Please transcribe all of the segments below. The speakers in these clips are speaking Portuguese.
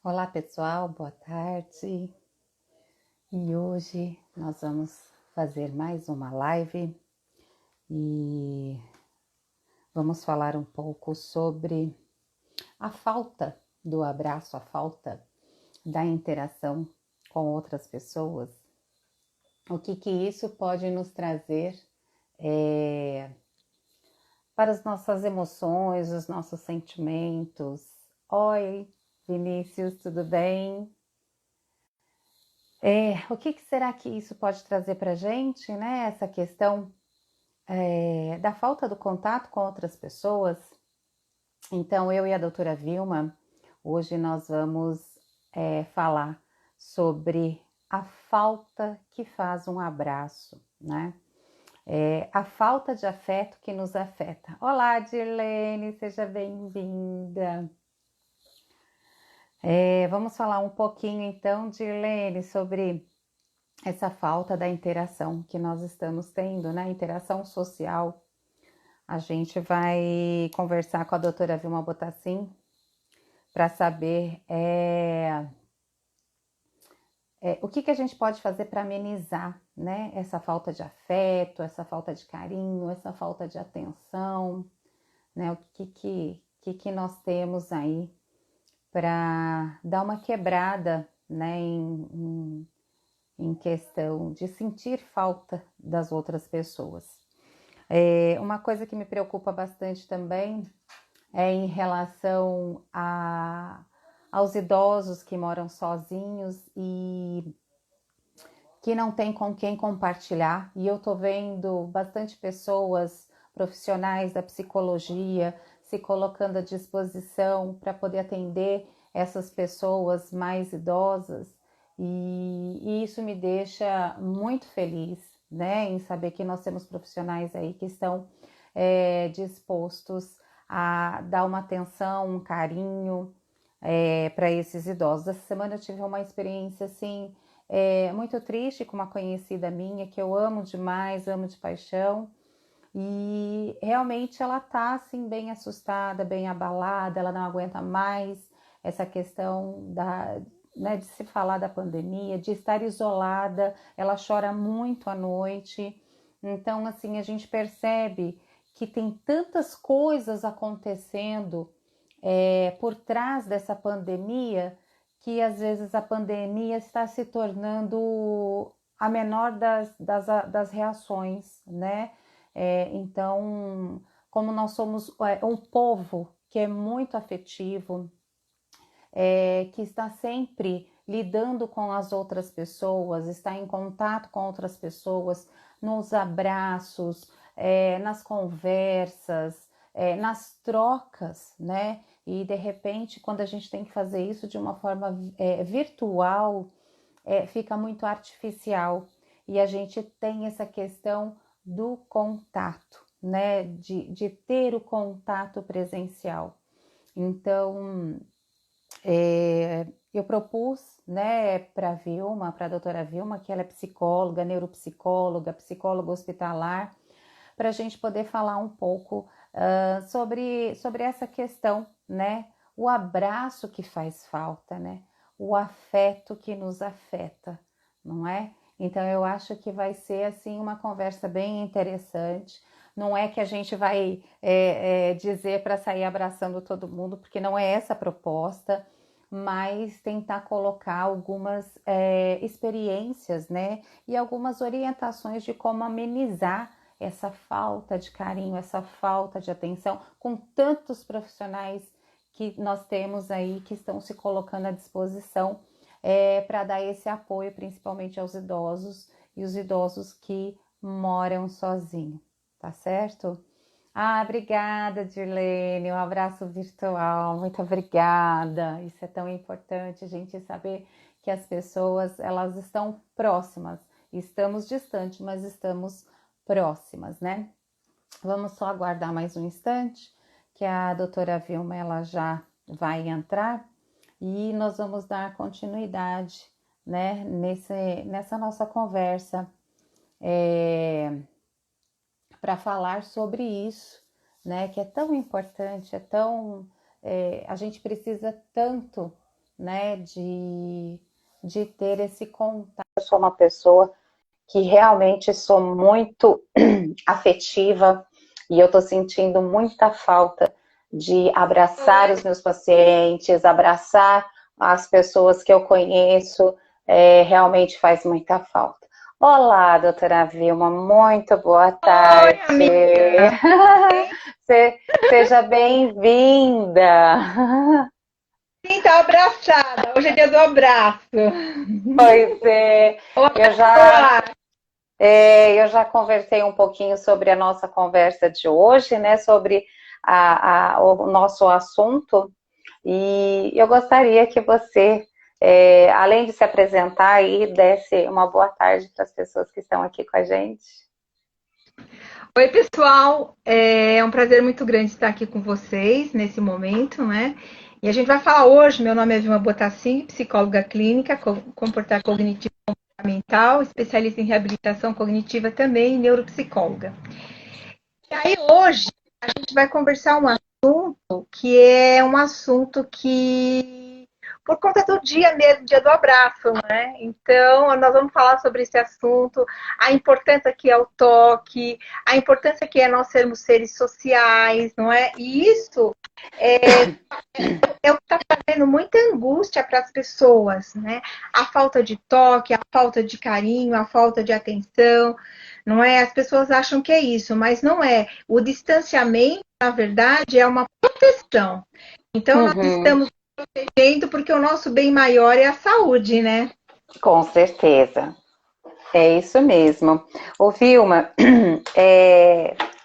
Olá pessoal, boa tarde. E hoje nós vamos fazer mais uma live e vamos falar um pouco sobre a falta do abraço, a falta da interação com outras pessoas. O que isso pode nos trazer para as nossas emoções, os nossos sentimentos. Oi, Vinícius, tudo bem? O que será que isso pode trazer para a gente, né? Essa questão da falta do contato com outras pessoas. Então, eu e a doutora Vilma, hoje nós vamos falar sobre a falta que faz um abraço, né? A falta de afeto que nos afeta. Olá, Dirlene, seja bem-vinda. Vamos falar um pouquinho então, Dirlene, sobre essa falta da interação que nós estamos tendo, né? Interação social. A gente vai conversar com a doutora Vilma Botassin para saber o que a gente pode fazer para amenizar, né? Essa falta de afeto, essa falta de carinho, essa falta de atenção, né? O que nós temos aí para dar uma quebrada, né? Em questão de sentir falta das outras pessoas. Uma coisa que me preocupa bastante também é em relação aos idosos que moram sozinhos e que não tem com quem compartilhar. E eu tô vendo bastante pessoas profissionais da psicologia se colocando à disposição para poder atender essas pessoas mais idosas. E isso me deixa muito feliz, né, em saber que nós temos profissionais aí que estão dispostos a dar uma atenção, um carinho para esses idosos. Essa semana eu tive uma experiência assim muito triste com uma conhecida minha que eu amo demais, amo de paixão. E realmente ela tá assim bem assustada, bem abalada, ela não aguenta mais essa questão né, de se falar da pandemia, de estar isolada, ela chora muito à noite. Então, assim, a gente percebe que tem tantas coisas acontecendo por trás dessa pandemia que às vezes a pandemia está se tornando a menor das reações, né? Então, como nós somos um povo que é muito afetivo, que está sempre lidando com as outras pessoas, está em contato com outras pessoas, nos abraços, nas conversas, nas trocas, né? E de repente, quando a gente tem que fazer isso de uma forma virtual, fica muito artificial. E a gente tem essa questão do contato, né? De ter o contato presencial. Então, eu propus, né, para a doutora Vilma, que ela é psicóloga, neuropsicóloga, psicóloga hospitalar, para a gente poder falar um pouco sobre essa questão, né? O abraço que faz falta, né? O afeto que nos afeta, não é? Então eu acho que vai ser assim uma conversa bem interessante. Não é que a gente vai dizer para sair abraçando todo mundo, porque não é essa a proposta, mas tentar colocar algumas experiências, né? E algumas orientações de como amenizar essa falta de carinho, essa falta de atenção, com tantos profissionais que nós temos aí que estão se colocando à disposição para dar esse apoio, principalmente aos idosos e os idosos que moram sozinhos, tá certo? Obrigada, Dirlene, um abraço virtual, muito obrigada. Isso é tão importante, a gente saber que as pessoas, elas estão próximas, estamos distantes, mas estamos próximas, né? Vamos só aguardar mais um instante, que a doutora Vilma, ela já vai entrar e nós vamos dar continuidade, né, nessa nossa conversa, para falar sobre isso, né, que é tão importante, a gente precisa tanto né, de ter esse contato. Eu sou uma pessoa que realmente sou muito afetiva e eu estou sentindo muita falta de abraçar os meus pacientes, abraçar as pessoas que eu conheço, realmente faz muita falta. Olá, doutora Vilma, muito boa tarde. Oi, amiga. Seja bem-vinda. Sim, tá abraçada. Hoje é dia do abraço. Pois é, eu já, Olá. eu já conversei um pouquinho sobre a nossa conversa de hoje, né? Sobre o nosso assunto. E eu gostaria que você, além de se apresentar aí, desse uma boa tarde para as pessoas que estão aqui com a gente. Oi, pessoal. É um prazer muito grande estar aqui com vocês nesse momento, né? E a gente vai falar hoje. Meu nome é Vilma Botassin, psicóloga clínica, comportar cognitivo comportamental, especialista em reabilitação cognitiva também e neuropsicóloga. E aí hoje a gente vai conversar um assunto que é um assunto que, por conta do dia mesmo, dia do abraço, né? Então, nós vamos falar sobre esse assunto, a importância que é o toque, a importância que é nós sermos seres sociais, não é? E isso é o que está trazendo muita angústia para as pessoas, né? A falta de toque, a falta de carinho, a falta de atenção, não é? As pessoas acham que é isso, mas não é. O distanciamento, na verdade, é uma proteção. Então, nós Uhum, estamos protegendo porque o nosso bem maior é a saúde, né? com certeza. É isso mesmo. Ô, Vilma,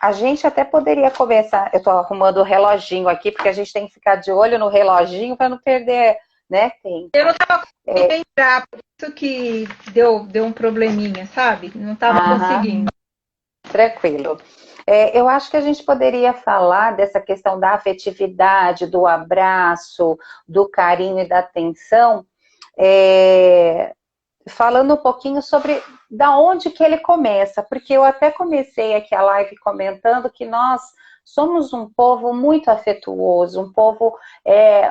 a gente até poderia começar. Eu estou arrumando o reloginho aqui, porque a gente tem que ficar de olho no reloginho para não perder, né, Eu não tempo. estava conseguindo entrar, por isso que deu um probleminha, sabe? Não estava Aham, conseguindo. tranquilo. Eu acho que a gente poderia falar dessa questão da afetividade, do abraço, do carinho e da atenção, é, falando um pouquinho sobre da onde que ele começa, porque eu até comecei aqui a live comentando que nós somos um povo muito afetuoso, um povo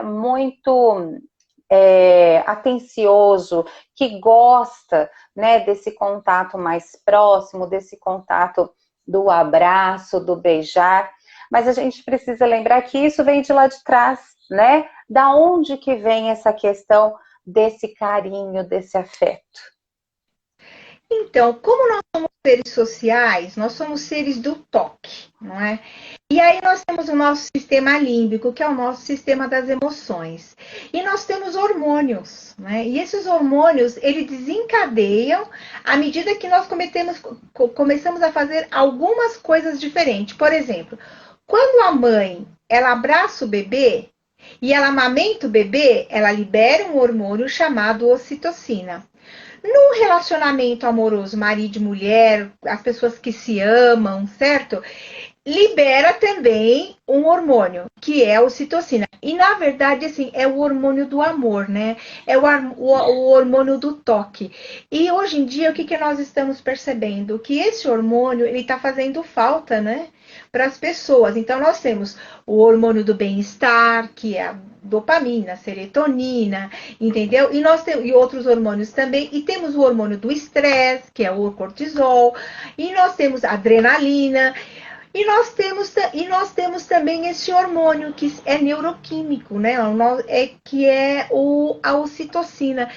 muito atencioso, que gosta, né, desse contato mais próximo, desse contato do abraço, do beijar, mas a gente precisa lembrar que isso vem de lá de trás, né? Da onde que vem essa questão desse carinho, desse afeto? Então, como nós somos seres sociais, nós somos seres do toque, não é? E aí nós temos o nosso sistema límbico, que é o nosso sistema das emoções. E nós temos hormônios, né? E esses hormônios, eles desencadeiam à medida que nós começamos a fazer algumas coisas diferentes. Por exemplo, quando a mãe, ela abraça o bebê e ela amamenta o bebê, ela libera um hormônio chamado ocitocina. No relacionamento amoroso, marido e mulher, as pessoas que se amam, certo? Libera também um hormônio, que é a ocitocina. E, na verdade, assim, é o hormônio do amor, né? É o hormônio do toque. E, hoje em dia, o que nós estamos percebendo? Que esse hormônio, ele está fazendo falta, né? Para as pessoas. Então, nós temos o hormônio do bem-estar, que é a dopamina, serotonina, entendeu? E nós temos e outros hormônios também. E temos o hormônio do estresse, que é o cortisol. E nós temos a adrenalina. E nós temos também esse hormônio que é neuroquímico, né? Que é a ocitocina.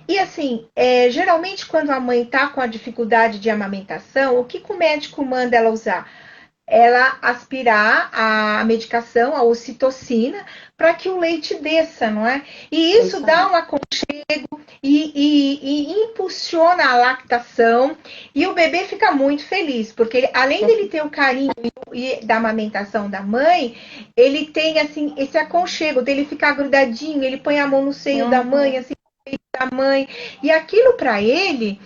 E assim, geralmente quando a mãe está com a dificuldade de amamentação, o que o médico manda ela usar? Ela aspirar a medicação, a ocitocina, para que o leite desça, não é? E isso Isso dá aí. um aconchego e impulsiona a lactação e o bebê fica muito feliz, porque além dele ter o carinho e da amamentação da mãe, ele tem assim esse aconchego dele ficar grudadinho, ele põe a mão no seio da mãe, Uhum. assim, da mãe, e aquilo para ele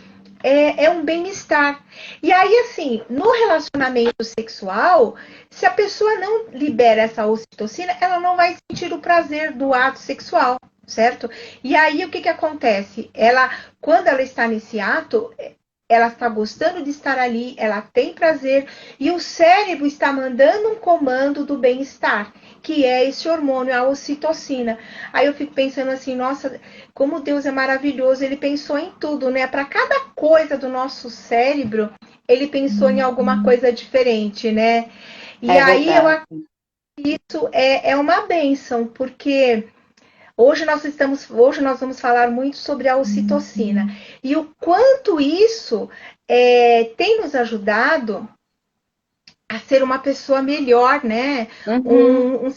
é um bem-estar. E aí, assim, no relacionamento sexual, se a pessoa não libera essa ocitocina, ela não vai sentir o prazer do ato sexual, certo? E aí, o que acontece? Quando ela está nesse ato, ela está gostando de estar ali, ela tem prazer, e o cérebro está mandando um comando do bem-estar, que é esse hormônio, a ocitocina. Aí eu fico pensando assim, nossa, como Deus é maravilhoso, ele pensou em tudo, né? Para cada coisa do nosso cérebro, ele pensou em alguma coisa diferente, né? E É aí eu verdade. acho que isso é uma bênção, porque hoje nós vamos falar muito sobre a ocitocina e o quanto isso tem nos ajudado a ser uma pessoa melhor, né? Uhum,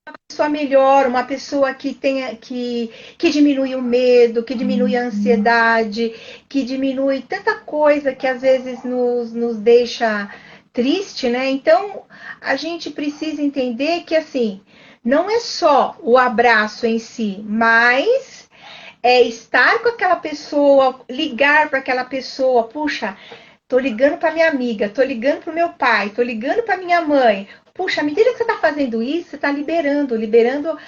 Uma pessoa melhor, uma pessoa que tenha que diminui o medo, que diminui a ansiedade, que diminui tanta coisa que às vezes nos deixa triste, né? Então a gente precisa entender que assim não é só o abraço em si, mas é estar com aquela pessoa, ligar para aquela pessoa, puxa, tô ligando para minha amiga, tô ligando para o meu pai, tô ligando para minha mãe. Puxa, à medida que você está fazendo isso, você está liberando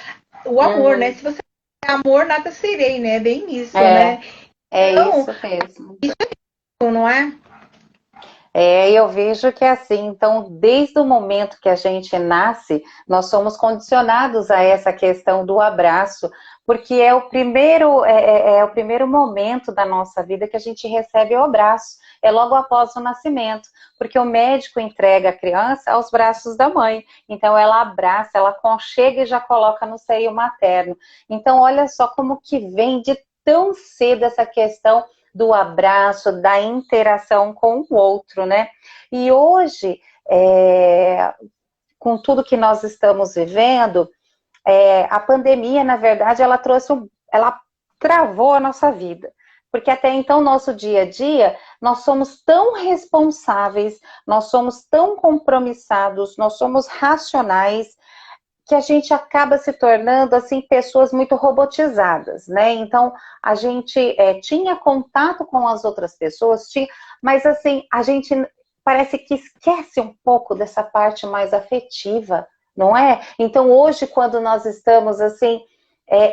o amor, né? uhum. Se você tem amor, nada serei, né? É bem isso, É, né? é Então, isso mesmo. não é? Eu vejo que é assim, então, desde o momento que a gente nasce, nós somos condicionados a essa questão do abraço, porque é o primeiro momento da nossa vida que a gente recebe o abraço, é logo após o nascimento, porque o médico entrega a criança aos braços da mãe, então ela abraça, ela aconchega e já coloca no seio materno. Então, olha só como que vem de tão cedo essa questão do abraço, da interação com o outro, né? E hoje, com tudo que nós estamos vivendo, a pandemia, na verdade, ela travou a nossa vida. Porque até então, nosso dia a dia, nós somos tão responsáveis, nós somos tão compromissados, nós somos racionais, que a gente acaba se tornando assim pessoas muito robotizadas, né? Então a gente tinha contato com as outras pessoas, mas assim a gente parece que esquece um pouco dessa parte mais afetiva, não é? Então hoje quando nós estamos assim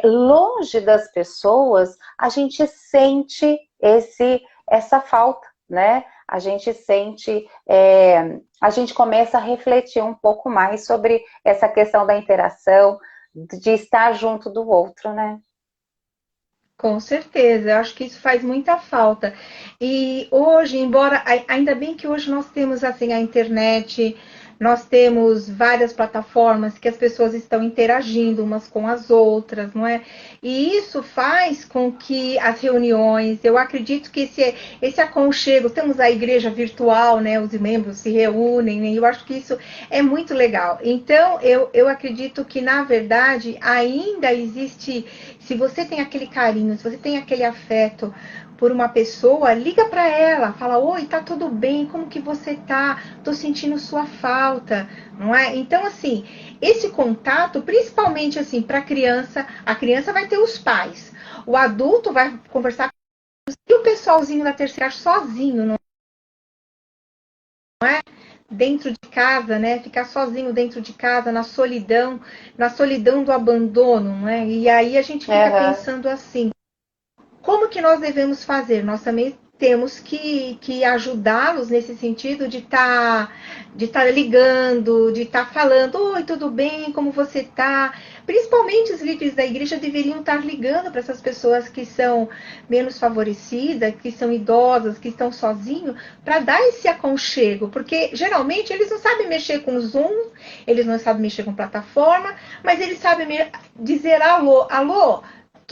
longe das pessoas, a gente sente essa falta, né? A gente sente, a gente começa a refletir um pouco mais sobre essa questão da interação, de estar junto do outro, né? Com certeza, eu acho que isso faz muita falta. E hoje, embora ainda bem que hoje nós temos assim a internet, nós temos várias plataformas que as pessoas estão interagindo umas com as outras, não é? E isso faz com que as reuniões, eu acredito que esse aconchego, temos a igreja virtual, né? Os membros se reúnem, né? Eu acho que isso é muito legal. Então, eu acredito que, na verdade, ainda existe, se você tem aquele carinho, se você tem aquele afeto por uma pessoa, liga para ela, fala: "Oi, tá tudo bem? Como que você tá? Tô sentindo sua falta", não é? Então, assim, esse contato, principalmente assim, para a criança vai ter os pais. O adulto vai conversar com e o pessoalzinho da terceira sozinho, não é? Dentro de casa, né? Ficar sozinho dentro de casa, na solidão do abandono, não é? E aí a gente fica Uhum. pensando assim, como que nós devemos fazer? Nós também temos que ajudá-los nesse sentido de tá ligando, de estar falando: "Oi, tudo bem? Como você tá?" Principalmente os líderes da igreja deveriam estar ligando para essas pessoas que são menos favorecidas, que são idosas, que estão sozinhos, para dar esse aconchego, porque geralmente eles não sabem mexer com Zoom, eles não sabem mexer com plataforma, mas eles sabem dizer alô, alô,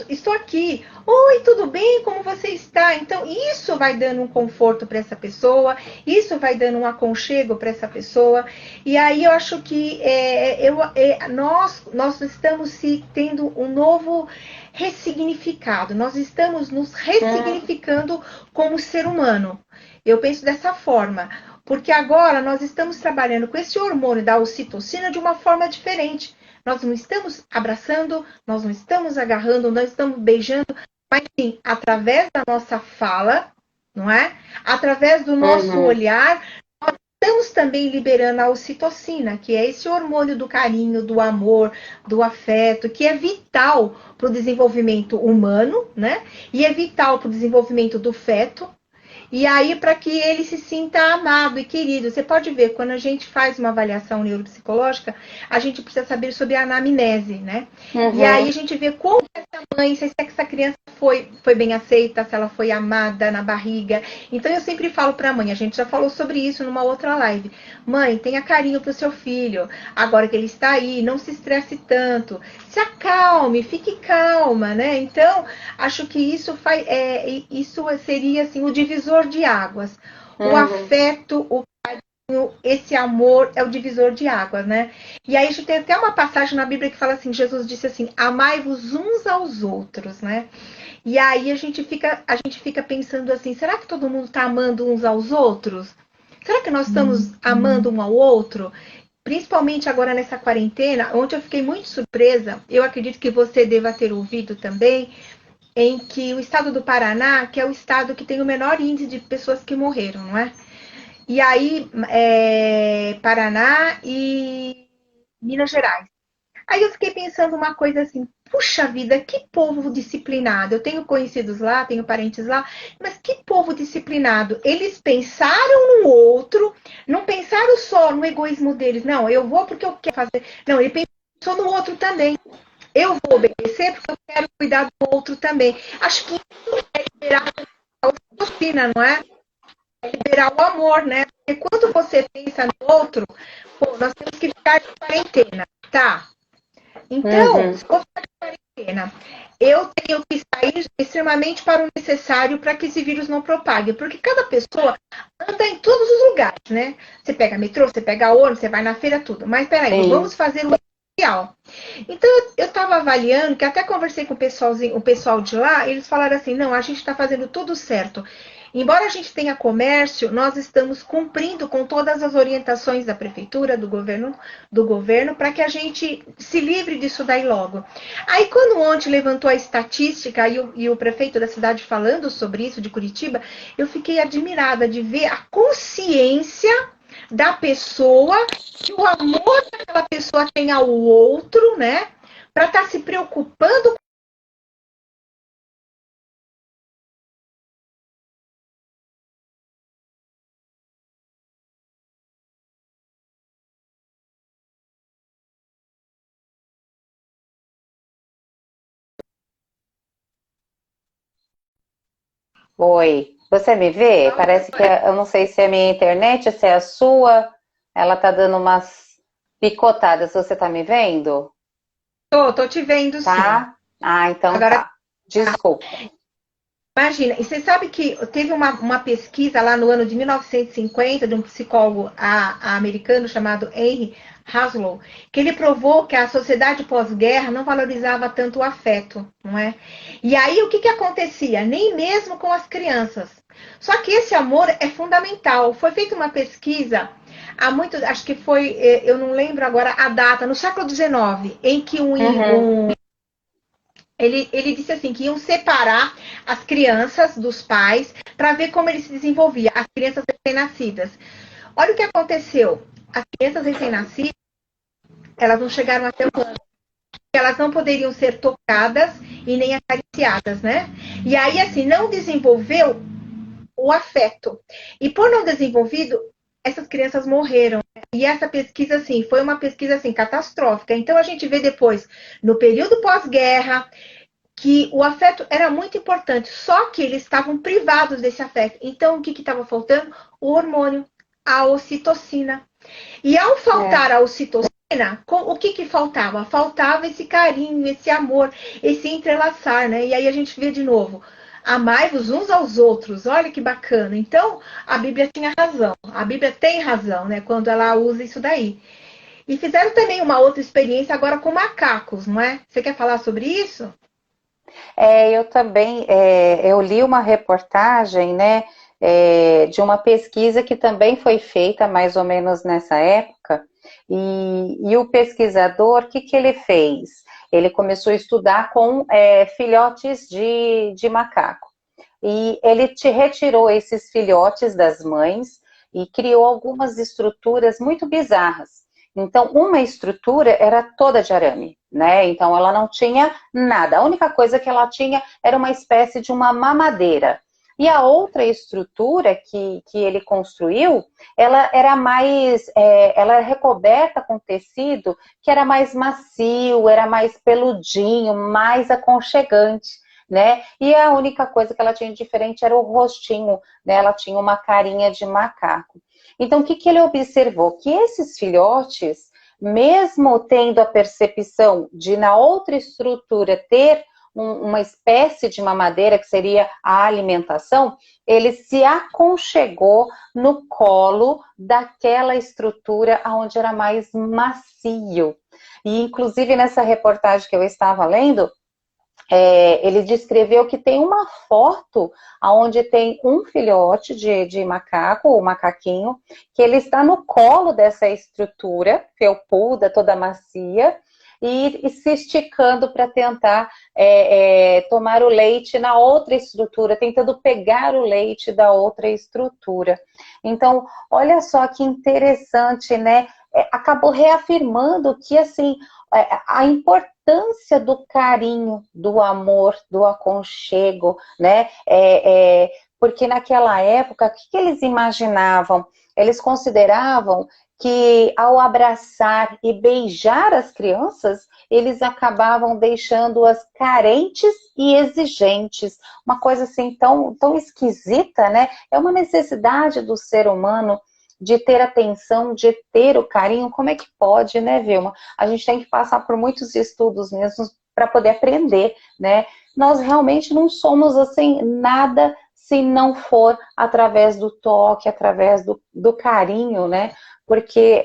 estou aqui. Oi, tudo bem? Como você está? Então, isso vai dando um conforto para essa pessoa, isso vai dando um aconchego para essa pessoa. E aí eu acho que nós estamos tendo um novo ressignificado, nós estamos nos Uhum. ressignificando como ser humano. Eu penso dessa forma, porque agora nós estamos trabalhando com esse hormônio da ocitocina de uma forma diferente. Nós não estamos abraçando, nós não estamos agarrando, não estamos beijando, mas sim, através da nossa fala, não é? Através do nosso Uhum. olhar, estamos também liberando a ocitocina, que é esse hormônio do carinho, do amor, do afeto, que é vital para o desenvolvimento humano, né? E é vital para o desenvolvimento do feto, E aí, para que ele se sinta amado e querido. Você pode ver, quando a gente faz uma avaliação neuropsicológica, a gente precisa saber sobre a anamnese, né? E aí a gente vê como essa mãe, se essa criança foi bem aceita, se ela foi amada na barriga. Então eu sempre falo para a mãe, a gente já falou sobre isso numa outra live. Mãe, tenha carinho pro seu filho. Agora que ele está aí, não se estresse tanto. Se acalme, fique calma, né? Então, acho que isso seria assim o divisor de águas. O afeto, esse amor é o divisor de águas, né? E aí a gente tem até uma passagem na Bíblia que fala assim, Jesus disse assim, amai-vos uns aos outros, né? E aí a gente fica pensando assim, será que todo mundo está amando uns aos outros? Será que nós estamos amando um ao outro? Principalmente agora nessa quarentena, onde eu fiquei muito surpresa, eu acredito que você deva ter ouvido também, em que o estado do Paraná, que é o estado que tem o menor índice de pessoas que morreram, não é? E aí, Paraná e Minas Gerais. Aí eu fiquei pensando uma coisa assim, puxa vida, que povo disciplinado. Eu tenho conhecidos lá, tenho parentes lá, mas que povo disciplinado. Eles pensaram no outro, não pensaram só no egoísmo deles. Não, eu vou porque eu quero fazer. Não, ele pensou no outro também. Eu vou obedecer porque eu quero cuidar do outro também. Acho que isso é liberar a oficina, não é? É liberar o amor, né? Porque quando você pensa no outro, pô, nós temos que ficar de quarentena, tá? Então, se for ficar de quarentena, eu tenho que sair extremamente para o necessário para que esse vírus não propague. Porque cada pessoa anda em todos os lugares, né? Você pega metrô, você pega ônibus, você vai na feira, tudo. Mas peraí, vamos fazer o essencial. Então, eu estava avaliando, que até conversei com o pessoal de lá, eles falaram assim, não, a gente está fazendo tudo certo. Embora a gente tenha comércio, nós estamos cumprindo com todas as orientações da prefeitura, do governo, para que a gente se livre disso daí logo. Aí, quando ontem levantou a estatística e o prefeito da cidade falando sobre isso, de Curitiba, eu fiquei admirada de ver a consciência da pessoa, que o amor que aquela pessoa tem ao outro, né? Para estar se preocupando. Oi, você me vê? Parece que eu não sei se é a minha internet, se é a sua. Ela tá dando umas picotadas. Você tá me vendo? Tô te vendo sim. Tá? Ah, então Agora, tá. Desculpa. imagina, e você sabe que teve uma pesquisa lá no ano de 1950 de um psicólogo americano chamado Henry Haslow, que ele provou que a sociedade pós-guerra não valorizava tanto o afeto, não é? E aí o que acontecia? Nem mesmo com as crianças. Só que esse amor é fundamental. Foi feita uma pesquisa há muito, acho que foi, eu não lembro agora a data, no século XIX, em que ele disse assim que iam separar as crianças dos pais para ver como ele se desenvolvia, as crianças recém-nascidas. Olha o que aconteceu. As crianças recém-nascidas, elas não chegaram até o ano. Elas não poderiam ser tocadas e nem acariciadas, né? E aí, assim, não desenvolveu o afeto. E por não desenvolvido, essas crianças morreram. E essa pesquisa, assim, foi uma pesquisa, assim, catastrófica. Então, a gente vê depois, no período pós-guerra, que o afeto era muito importante, só que eles estavam privados desse afeto. Então, o que estava faltando? O hormônio, a ocitocina. E ao faltar a ocitocina, o que faltava? Faltava esse carinho, esse amor, esse entrelaçar, né? E aí a gente vê de novo, amai-vos uns aos outros, olha que bacana. Então, a Bíblia tinha razão, a Bíblia tem razão, né? Quando ela usa isso daí. E fizeram também uma outra experiência agora com macacos, não é? Você quer falar sobre isso? Eu também, eu li uma reportagem, né, de uma pesquisa que também foi feita mais ou menos nessa época, e o pesquisador, o que, que ele fez? Ele começou a estudar com filhotes de macaco, e ele te retirou esses filhotes das mães e criou algumas estruturas muito bizarras. Então, uma estrutura era toda de arame, né? Então, ela não tinha nada. A única coisa que ela tinha era uma espécie de uma mamadeira. E a outra estrutura que ele construiu, ela era mais, ela era recoberta com tecido que era mais macio, era mais peludinho, mais aconchegante, né? E a única coisa que ela tinha de diferente era o rostinho, né? Ela tinha uma carinha de macaco. Então, o que que ele observou? Que esses filhotes, mesmo tendo a percepção de na outra estrutura ter uma espécie de mamadeira, que seria a alimentação, ele se aconchegou no colo daquela estrutura onde era mais macio. E, inclusive, nessa reportagem que eu estava lendo, ele descreveu que tem uma foto onde tem um filhote de macaco, ou macaquinho, que ele está no colo dessa estrutura felpuda, toda macia, e se esticando para tentar tomar o leite na outra estrutura, tentando pegar o leite da outra estrutura. Então, olha só que interessante, né? Acabou reafirmando que, assim, a importância do carinho, do amor, do aconchego, né? Porque naquela época, o que eles imaginavam? Eles consideravam que ao abraçar e beijar as crianças, eles acabavam deixando-as carentes e exigentes. Uma coisa assim tão esquisita, né? É uma necessidade do ser humano de ter atenção, de ter o carinho. Como é que pode, né, Vilma? A gente tem que passar por muitos estudos mesmo para poder aprender, né? Nós realmente não somos assim nada se não for através do toque, através do carinho, né? Porque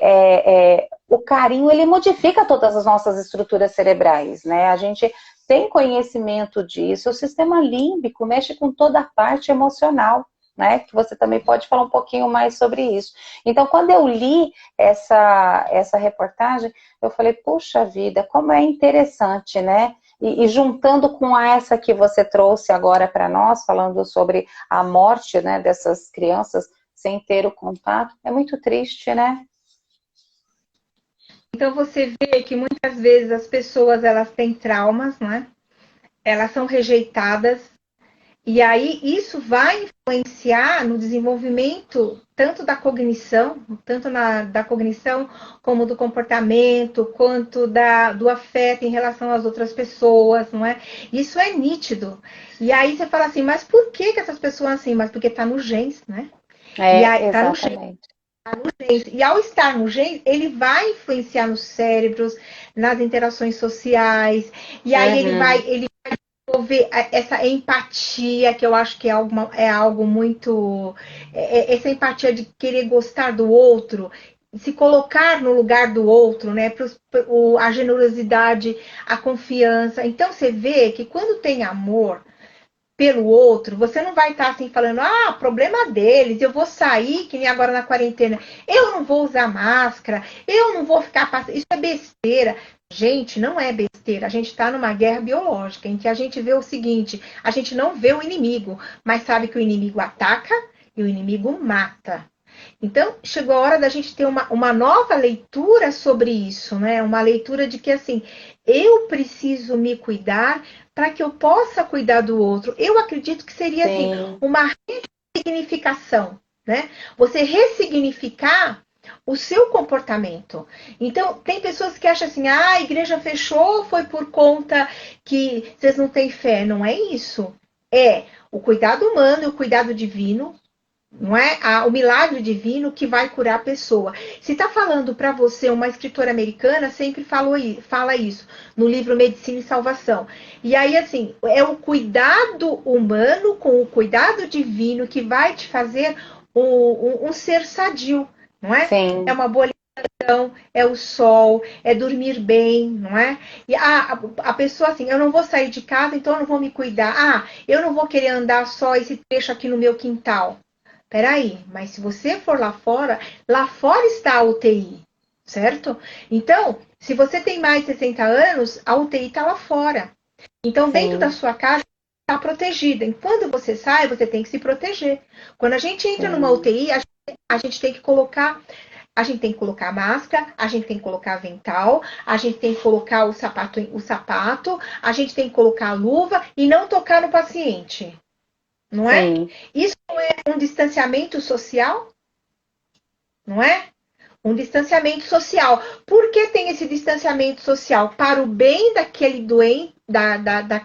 o carinho, ele modifica todas as nossas estruturas cerebrais, né? A gente tem conhecimento disso. O sistema límbico mexe com toda a parte emocional, né? Que você também pode falar um pouquinho mais sobre isso. Então, quando eu li essa reportagem, eu falei, puxa vida, como é interessante, né? E juntando com essa que você trouxe agora para nós, falando sobre a morte, né, dessas crianças sem ter o contato, é muito triste, né? Então você vê que muitas vezes as pessoas elas têm traumas, né? Elas são rejeitadas e aí isso vai influenciar no desenvolvimento tanto da cognição, da cognição como do comportamento, quanto do afeto em relação às outras pessoas, não é? Isso é nítido. E aí você fala assim, mas por que essas pessoas assim? Mas porque tá no genes, né? E aí tá no genes. Exatamente. E ao estar no genes, ele vai influenciar nos cérebros, nas interações sociais, e aí Uhum. ele vai desenvolver essa empatia, que eu acho que é algo muito. Essa empatia de querer gostar do outro, se colocar no lugar do outro, né? A generosidade, a confiança. Então você vê que quando tem amor pelo outro, você não vai estar assim falando, problema deles, eu vou sair, que nem agora na quarentena, eu não vou usar máscara, eu não vou ficar passando, isso é besteira. Gente, não é besteira, a gente está numa guerra biológica, em que a gente vê o seguinte, a gente não vê o inimigo, mas sabe que o inimigo ataca e o inimigo mata. Então, chegou a hora da gente ter uma nova leitura sobre isso, né? Uma leitura de que, assim, eu preciso me cuidar para que eu possa cuidar do outro. Eu acredito que seria, assim, Sim. uma ressignificação, né? Você ressignificar o seu comportamento. Então, tem pessoas que acham assim, a igreja fechou, foi por conta que vocês não têm fé. Não é isso. É o cuidado humano e o cuidado divino, não é o milagre divino que vai curar a pessoa. Se está falando para você, uma escritora americana sempre fala isso no livro Medicina e Salvação. E aí, assim, é o cuidado humano com o cuidado divino que vai te fazer um ser sadio, não é? É Sim. uma boa alimentação, é o sol, é dormir bem, não é? E a pessoa assim, eu não vou sair de casa, então eu não vou me cuidar. Eu não vou querer andar só esse trecho aqui no meu quintal. Peraí, mas se você for lá fora está a UTI, certo? Então, se você tem mais de 60 anos, a UTI está lá fora. Então, dentro da Sim. sua casa, está protegida. E quando você sai, você tem que se proteger. Quando a gente entra numa Sim. UTI, a gente tem que colocar. A gente tem que colocar máscara, a gente tem que colocar avental, a gente tem que colocar o sapato, a gente tem que colocar a luva e não tocar no paciente. não é? sim, Isso não é um distanciamento social, não é? Um distanciamento social. Por que tem esse distanciamento social? Para o bem daquele doente,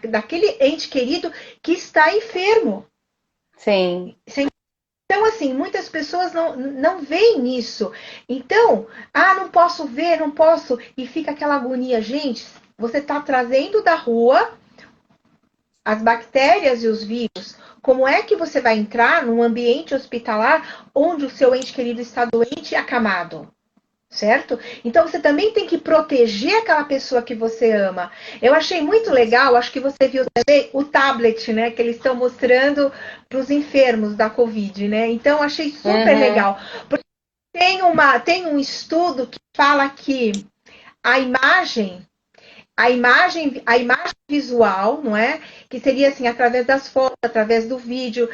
daquele ente querido que está enfermo. sim. Então, assim, muitas pessoas não veem isso. Então, não posso ver, não posso. E fica aquela agonia. Gente, você está trazendo da rua as bactérias e os vírus. Como é que você vai entrar num ambiente hospitalar onde o seu ente querido está doente e acamado? Certo? Então você também tem que proteger aquela pessoa que você ama. Eu achei muito legal, acho que você viu também o tablet, né, que eles estão mostrando para os enfermos da Covid, né? Então achei super Uhum. legal. Tem um estudo que fala que a imagem a imagem visual, não é? Que seria assim, através das fotos, através do vídeo,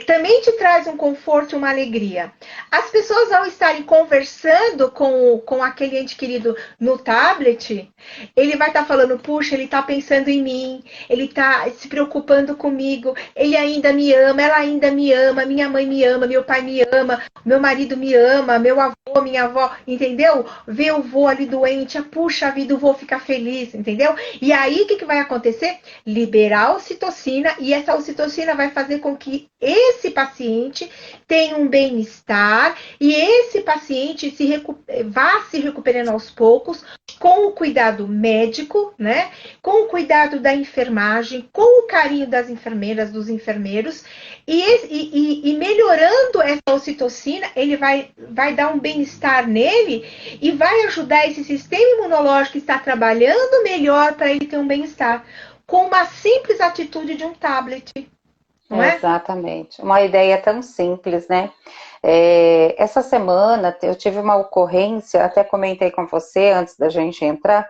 também te traz um conforto e uma alegria. As pessoas, ao estarem conversando com aquele ente querido no tablet, ele vai estar falando, puxa, ele está pensando em mim, ele está se preocupando comigo, ele ainda me ama, ela ainda me ama, minha mãe me ama, meu pai me ama, meu marido me ama, meu avô, minha avó, entendeu? Ver o vô ali doente, puxa vida, o vô fica feliz, entendeu? E aí o que vai acontecer? Liberar ocitocina e essa ocitocina vai fazer com que esse paciente tenha um bem-estar e esse paciente vá se recuperando aos poucos com o cuidado médico, né? Com o cuidado da enfermagem, com o carinho das enfermeiras, dos enfermeiros, e melhorando essa ocitocina, ele vai dar um bem-estar nele e vai ajudar esse sistema imunológico que está trabalhando melhor para ele ter um bem-estar. Com uma simples atitude de um tablet, não é? Exatamente. Uma ideia tão simples, né? Essa semana eu tive uma ocorrência, até comentei com você antes da gente entrar,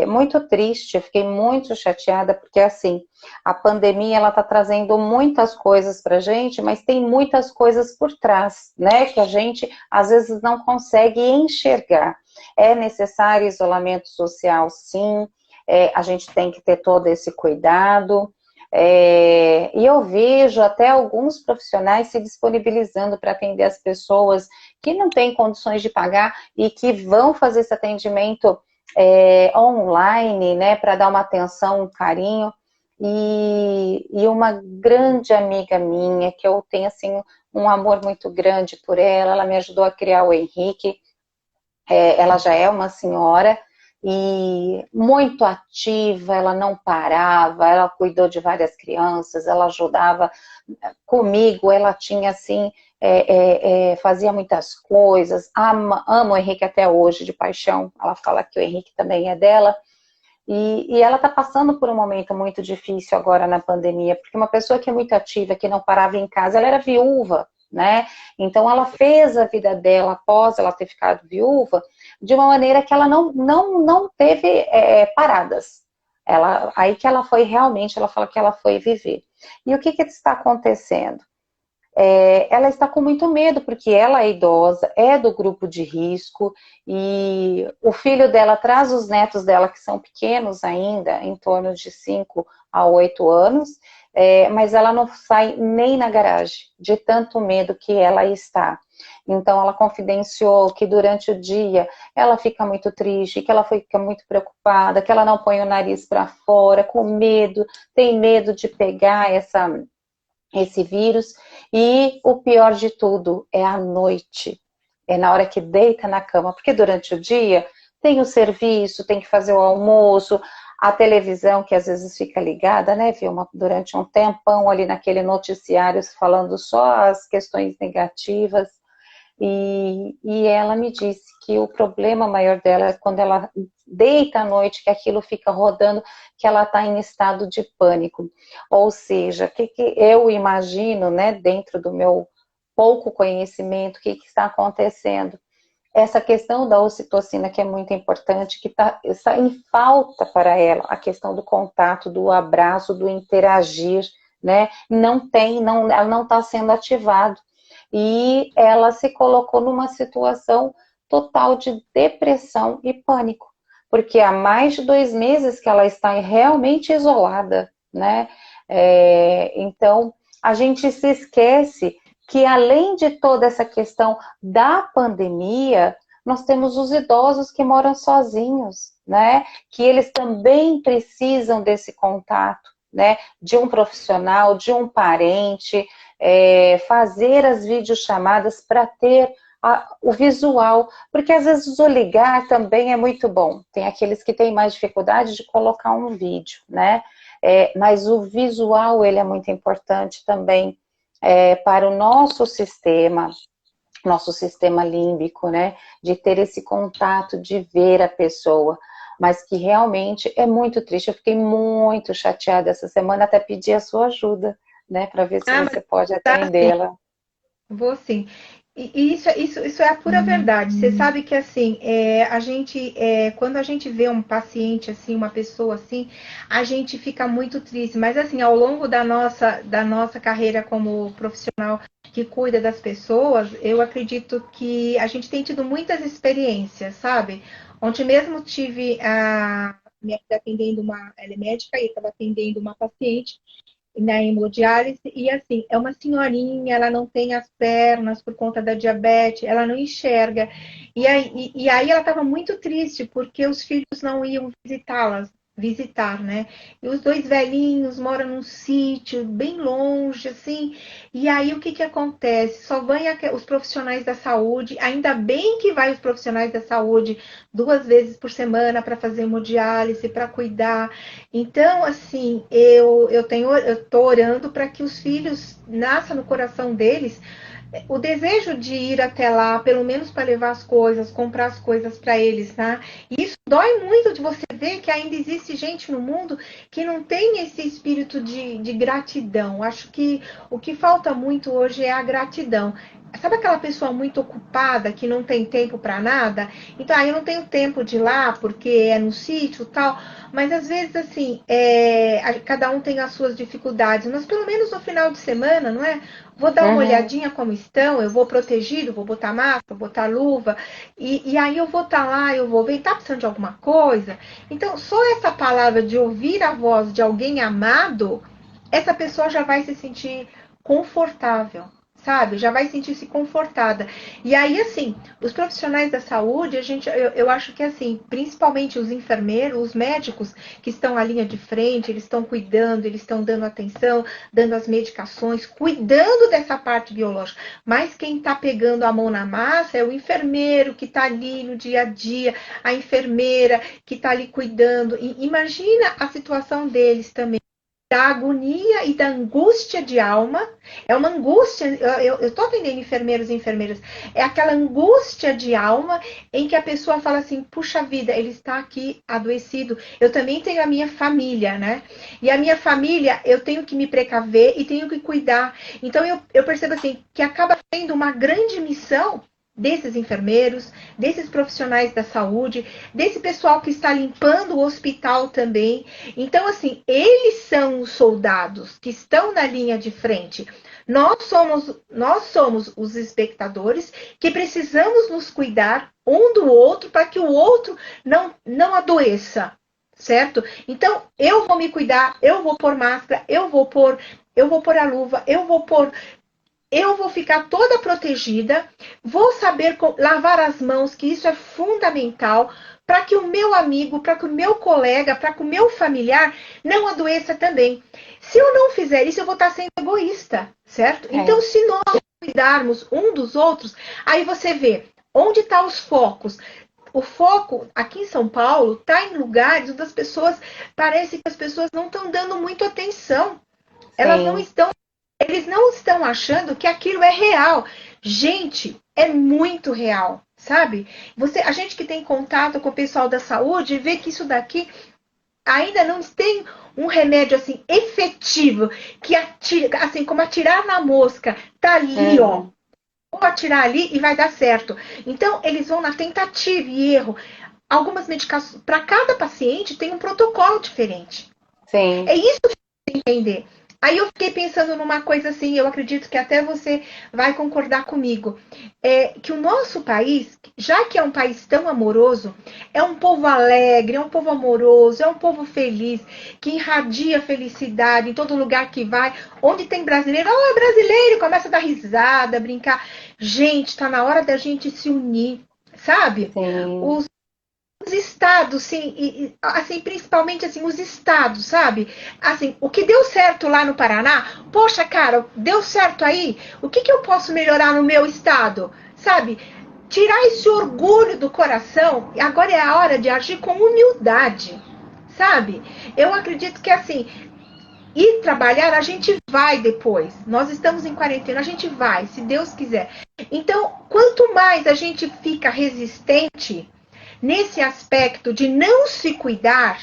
muito triste, eu fiquei muito chateada, porque assim, a pandemia ela está trazendo muitas coisas para a gente, mas tem muitas coisas por trás, né? Que a gente às vezes não consegue enxergar. É necessário isolamento social, sim, a gente tem que ter todo esse cuidado. E eu vejo até alguns profissionais se disponibilizando para atender as pessoas que não têm condições de pagar e que vão fazer esse atendimento online, né, para dar uma atenção, um carinho. E uma grande amiga minha, que eu tenho assim um amor muito grande por ela, ela me ajudou a criar o Henrique. Ela já é uma senhora e muito ativa, ela não parava, ela cuidou de várias crianças, ela ajudava comigo, ela tinha assim, fazia muitas coisas, ama o Henrique até hoje, de paixão, ela fala que o Henrique também é dela, e ela está passando por um momento muito difícil agora na pandemia, porque uma pessoa que é muito ativa, que não parava em casa, ela era viúva, né? Então ela fez a vida dela após ela ter ficado viúva de uma maneira que ela não teve paradas. Aí que ela foi realmente, ela fala que ela foi viver. E o que está acontecendo? Ela está com muito medo, porque ela é idosa, é do grupo de risco, e o filho dela traz os netos dela, que são pequenos ainda, em torno de 5 a 8 anos, mas ela não sai nem na garagem, de tanto medo que ela está. Então, ela confidenciou que durante o dia ela fica muito triste, que ela fica muito preocupada, que ela não põe o nariz para fora, com medo, tem medo de pegar esse vírus, e o pior de tudo é à noite, é na hora que deita na cama, porque durante o dia tem o serviço, tem que fazer o almoço, a televisão que às vezes fica ligada, né, Vilma, durante um tempão ali naquele noticiário falando só as questões negativas, e ela me disse que o problema maior dela é quando ela deita à noite, que aquilo fica rodando, que ela está em estado de pânico. Ou seja, o que eu imagino, né, dentro do meu pouco conhecimento, o que está acontecendo? Essa questão da ocitocina, que é muito importante, que está em falta para ela, a questão do contato, do abraço, do interagir, né? Ela não está sendo ativada. E ela se colocou numa situação total de depressão e pânico, porque há mais de 2 meses que ela está realmente isolada, né? Então, a gente se esquece que, além de toda essa questão da pandemia, nós temos os idosos que moram sozinhos, né? Que eles também precisam desse contato, né? De um profissional, de um parente, fazer as videochamadas para ter o visual, porque às vezes o ligar também é muito bom. Tem aqueles que têm mais dificuldade de colocar um vídeo, né? Mas o visual, ele é muito importante também para o nosso sistema límbico, né? De ter esse contato, de ver a pessoa. Mas que realmente é muito triste. Eu fiquei muito chateada essa semana, até pedi a sua ajuda, né? Para ver se Ah, você pode mas sim, atendê-la. vou sim. E isso é a pura verdade. Você sabe que assim, quando a gente vê um paciente assim, uma pessoa assim, a gente fica muito triste. Mas assim, ao longo da nossa carreira como profissional que cuida das pessoas, eu acredito que a gente tem tido muitas experiências, sabe? Ontem mesmo tive a minha filha atendendo ela é médica e estava atendendo uma paciente na hemodiálise, e assim, é uma senhorinha, ela não tem as pernas por conta da diabetes, ela não enxerga. E aí ela estava muito triste, porque os filhos não iam visitar, né? E os dois velhinhos moram num sítio bem longe, assim. E aí o que que acontece? Só vão os profissionais da saúde, ainda bem que vai os profissionais da saúde 2 vezes por semana para fazer hemodiálise, para cuidar. Então, assim, eu tô orando para que os filhos nasça no coração deles o desejo de ir até lá, pelo menos para levar as coisas, comprar as coisas para eles, tá? E isso dói muito de você ver que ainda existe gente no mundo que não tem esse espírito de gratidão. Acho que o que falta muito hoje é a gratidão. Sabe aquela pessoa muito ocupada que não tem tempo para nada? Então, aí eu não tenho tempo de ir lá porque é no sítio e tal. Mas às vezes, assim, cada um tem as suas dificuldades. Mas pelo menos no final de semana, não é? Vou dar uma Uhum. olhadinha como estão, eu vou protegido, vou botar máscara, vou botar luva, e aí eu vou estar lá, eu vou ver, tá precisando de alguma coisa? Então, só essa palavra de ouvir a voz de alguém amado, essa pessoa já vai se sentir confortável, sabe? Já vai sentir-se confortada. E aí, assim, os profissionais da saúde, eu acho que, assim, principalmente os enfermeiros, os médicos que estão à linha de frente, eles estão cuidando, eles estão dando atenção, dando as medicações, cuidando dessa parte biológica. Mas quem está pegando a mão na massa é o enfermeiro que está ali no dia a dia, a enfermeira que está ali cuidando. E imagina a situação deles também, da agonia e da angústia de alma. É uma angústia, eu estou atendendo enfermeiros e enfermeiras, é aquela angústia de alma em que a pessoa fala assim, puxa vida, ele está aqui adoecido, eu também tenho a minha família, né? E a minha família, eu tenho que me precaver e tenho que cuidar. Então eu percebo assim, que acaba sendo uma grande missão desses enfermeiros, desses profissionais da saúde, desse pessoal que está limpando o hospital também. Então, assim, eles são os soldados que estão na linha de frente. Nós somos os espectadores que precisamos nos cuidar um do outro para que o outro não adoeça, certo? Então, eu vou me cuidar, eu vou pôr máscara, eu vou pôr a luva, eu vou ficar toda protegida, vou saber lavar as mãos, que isso é fundamental para que o meu amigo, para que o meu colega, para que o meu familiar não adoeça também. Se eu não fizer isso, eu vou estar sendo egoísta, certo? Então, É. se nós cuidarmos um dos outros, aí você vê onde estão os focos. O foco aqui em São Paulo está em lugares onde as pessoas, parece que as pessoas não estão dando muito atenção. Elas não Sim. estão Eles não estão achando que aquilo é real. Gente, é muito real, sabe? A gente que tem contato com o pessoal da saúde, vê que isso daqui ainda não tem um remédio assim efetivo que atira, assim como atirar na mosca, tá ali, ó. Uhum. Vou atirar ali e vai dar certo. Então, eles vão na tentativa e erro. Algumas medicações, para cada paciente, tem um protocolo diferente. É Sim. isso que tem que entender. Aí eu fiquei pensando numa coisa assim, eu acredito que até você vai concordar comigo, que o nosso país, já que é um país tão amoroso, é um povo alegre, é um povo amoroso, é um povo feliz, que irradia felicidade em todo lugar que vai. Onde tem brasileiro, oh, é brasileiro, começa a dar risada, brincar. Gente, tá na hora da gente se unir, sabe? Sim, Os estados, sim, assim, principalmente assim, os estados, sabe? Assim, o que deu certo lá no Paraná, poxa, cara, deu certo aí, o que eu posso melhorar no meu estado, sabe? Tirar esse orgulho do coração, agora é a hora de agir com humildade, sabe? Eu acredito que assim, ir trabalhar, a gente vai depois. Nós estamos em quarentena, a gente vai, se Deus quiser. Então, quanto mais a gente fica resistente nesse aspecto de não se cuidar,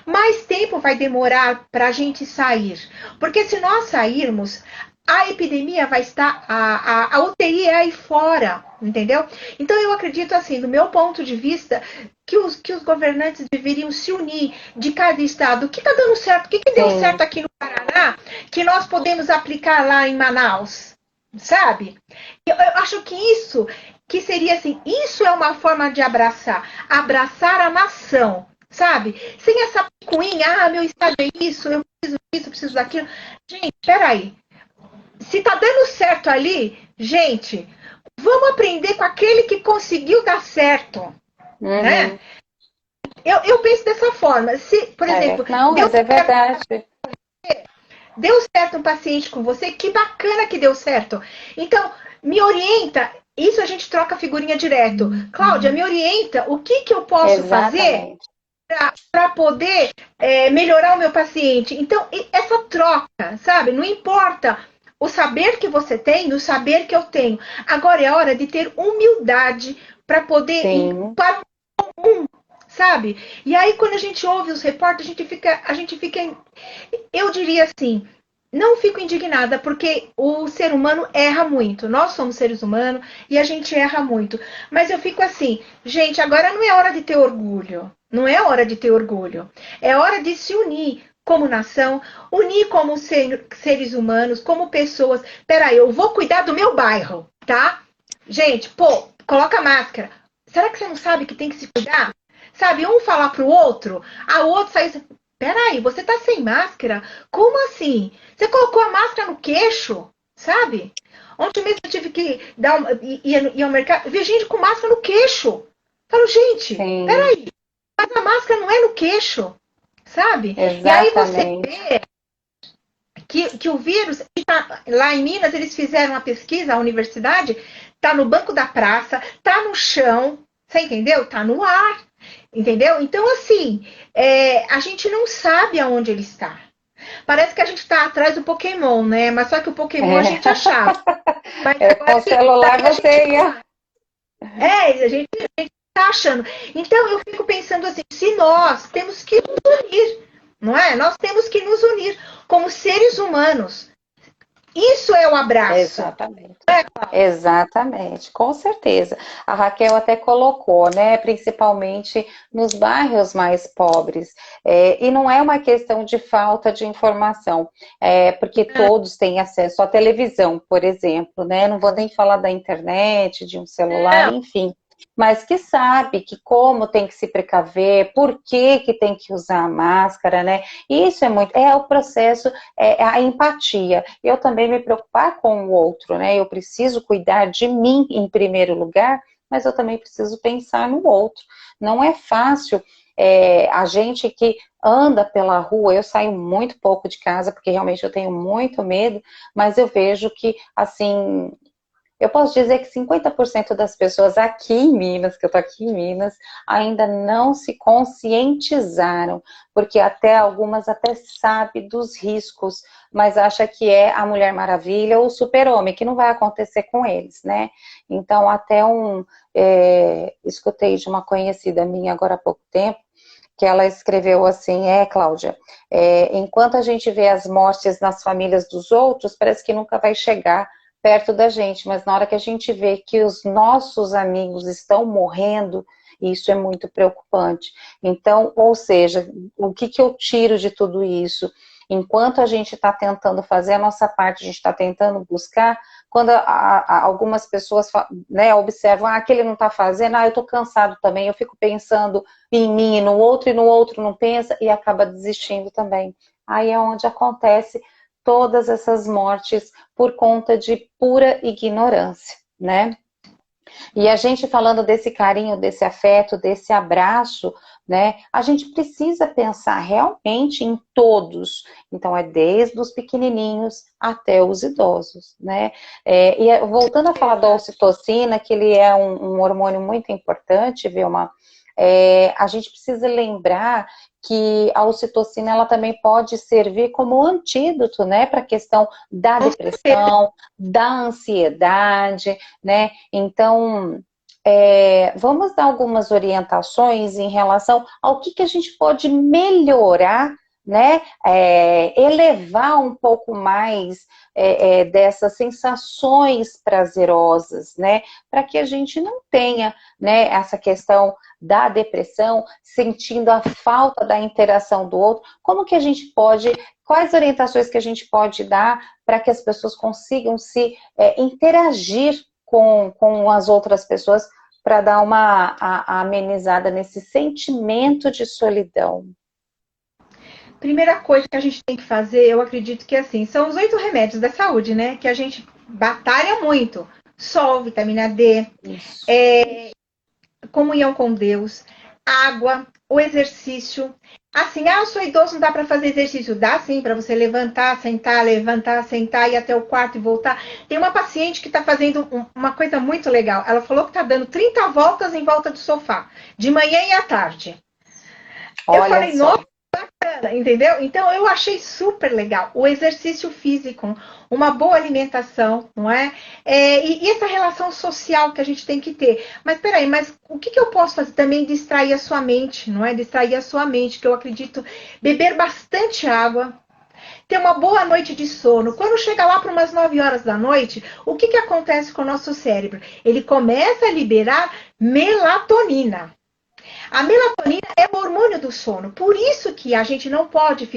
mais tempo vai demorar para a gente sair. Porque se nós sairmos, a epidemia vai estar, a UTI é aí fora, entendeu? Então eu acredito assim, do meu ponto de vista, que os governantes deveriam se unir de cada estado. O que está dando certo? O que deu certo sim, aqui no Paraná que nós podemos aplicar lá em Manaus? Sabe? Eu acho que isso, que seria assim, isso é uma forma de abraçar a nação, sabe? Sem essa picuinha, ah, meu estado é isso, eu preciso disso, eu preciso daquilo. Gente, peraí. Se tá dando certo ali, gente, vamos aprender com aquele que conseguiu dar certo, né? uhum. Eu penso dessa forma. Se, por exemplo, Não, mas é verdade. deu certo um paciente com você, que bacana que deu certo. Então, me orienta. Isso a gente troca figurinha direto. Cláudia, me orienta o que eu posso fazer Exatamente. para poder melhorar o meu paciente. Então, essa troca, sabe? Não importa o saber que você tem, o saber que eu tenho. Agora é hora de ter humildade para poder ir Sim, para um, sabe? E aí, quando a gente ouve os repórteres, a gente fica, eu diria assim, não fico indignada, porque o ser humano erra muito. Nós somos seres humanos e a gente erra muito. Mas eu fico assim, gente, agora não é hora de ter orgulho. Não é hora de ter orgulho. É hora de se unir como nação, unir como seres humanos, como pessoas. Peraí, eu vou cuidar do meu bairro, tá? Gente, pô, coloca máscara. Será que você não sabe que tem que se cuidar? Sabe, um falar pro outro, a outro sair. Peraí, você tá sem máscara? Como assim? Você colocou a máscara no queixo, sabe? Ontem mesmo eu tive que ir ao mercado, vi gente com máscara no queixo. Falo, gente, sim, peraí, mas a máscara não é no queixo, sabe? E aí você exatamente. vê que o vírus, lá em Minas, eles fizeram uma pesquisa, a universidade, tá no banco da praça, tá no chão, você entendeu? Tá no ar, entendeu? Então, assim, a gente não sabe aonde ele está. Parece que a gente está atrás do Pokémon, né? Mas só que o Pokémon a É. gente achava. Mas É, com agora o celular a gente você ia. a gente tá achando. Então eu fico pensando assim, se nós temos que nos unir, não é? Nós temos que nos unir como seres humanos. Isso é o abraço. Exatamente. Exatamente, com certeza. A Raquel até colocou, né, principalmente nos bairros mais pobres. E não é uma questão de falta de informação, porque todos têm acesso à televisão, por exemplo, né? Não vou nem falar da internet, de um celular, Não, enfim. Mas que sabe que como tem que se precaver, por que que tem que usar a máscara, né? Isso é muito, é o processo, a empatia. Eu também me preocupar com o outro, né? Eu preciso cuidar de mim em primeiro lugar, mas eu também preciso pensar no outro. Não é fácil. A gente que anda pela rua, eu saio muito pouco de casa, porque realmente eu tenho muito medo, mas eu vejo que, assim, eu posso dizer que 50% das pessoas aqui em Minas, que eu tô aqui em Minas, ainda não se conscientizaram, porque até algumas até sabem dos riscos, mas acha que é a Mulher Maravilha ou o Super-Homem, que não vai acontecer com eles, né? Então, escutei de uma conhecida minha agora há pouco tempo, que ela escreveu assim, Cláudia, enquanto a gente vê as mortes nas famílias dos outros, parece que nunca vai chegar perto da gente, mas na hora que a gente vê que os nossos amigos estão morrendo, isso é muito preocupante. Então, ou seja, o que eu tiro de tudo isso? Enquanto a gente está tentando fazer a nossa parte, a gente está tentando buscar, quando algumas pessoas, né, observam, aquele não está fazendo, eu estou cansado também, eu fico pensando em mim e no outro não pensa, e acaba desistindo também. Aí é onde acontece todas essas mortes por conta de pura ignorância, né? E a gente falando desse carinho, desse afeto, desse abraço, né? A gente precisa pensar realmente em todos. Então, é desde os pequenininhos até os idosos, né? Voltando a falar da ocitocina, que ele é um hormônio muito importante, Vilma, a gente precisa lembrar que a ocitocina ela também pode servir como antídoto, né, para a questão da depressão, da ansiedade, né? Então, vamos dar algumas orientações em relação ao que a gente pode melhorar, né? Elevar um pouco mais dessas sensações prazerosas, né? Para que a gente não tenha, né, essa questão da depressão, sentindo a falta da interação do outro. Como que a gente pode, quais orientações que a gente pode dar para que as pessoas consigam se interagir com as outras pessoas para dar a amenizada nesse sentimento de solidão? Primeira coisa que a gente tem que fazer, eu acredito que assim, são os 8 remédios da saúde, né? Que a gente batalha muito. Sol, vitamina D, comunhão com Deus, água, o exercício. Assim, eu sou idoso, não dá para fazer exercício. Dá sim, para você levantar, sentar, ir até o quarto e voltar. Tem uma paciente que está fazendo uma coisa muito legal. Ela falou que está dando 30 voltas em volta do sofá, de manhã e à tarde. Olha, eu falei, nossa, entendeu? Então eu achei super legal o exercício físico, uma boa alimentação, não é? E essa relação social que a gente tem que ter. Mas peraí, mas o que eu posso fazer também? Distrair a sua mente, não é? Distrair a sua mente, que eu acredito, beber bastante água, ter uma boa noite de sono. Quando chega lá para umas 9 horas da noite, o que acontece com o nosso cérebro? Ele começa a liberar melatonina. A melatonina é o hormônio do sono. Por isso que a gente não pode